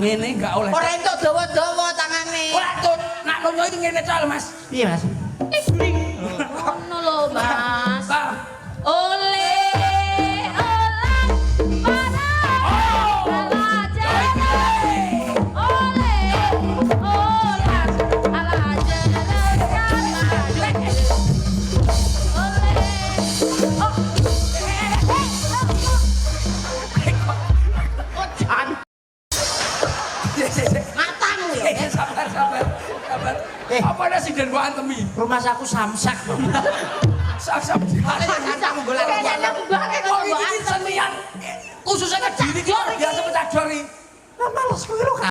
ngene enggak oleh. Ora entuk dawa-dawa tangane. Ora tut, nak nonyo iki ngene tok, Mas. Piye, Mas? Ngono lho, Mas. Paham? Oleh olah para Matamu ya. Sabar. Apa ada sing den mbok antemi? Rumah saku samsak. Sak-sak. Samsak golek. Oh, ini senian khususnya ke diri kita biasa pecah jari. Males kuwi lho.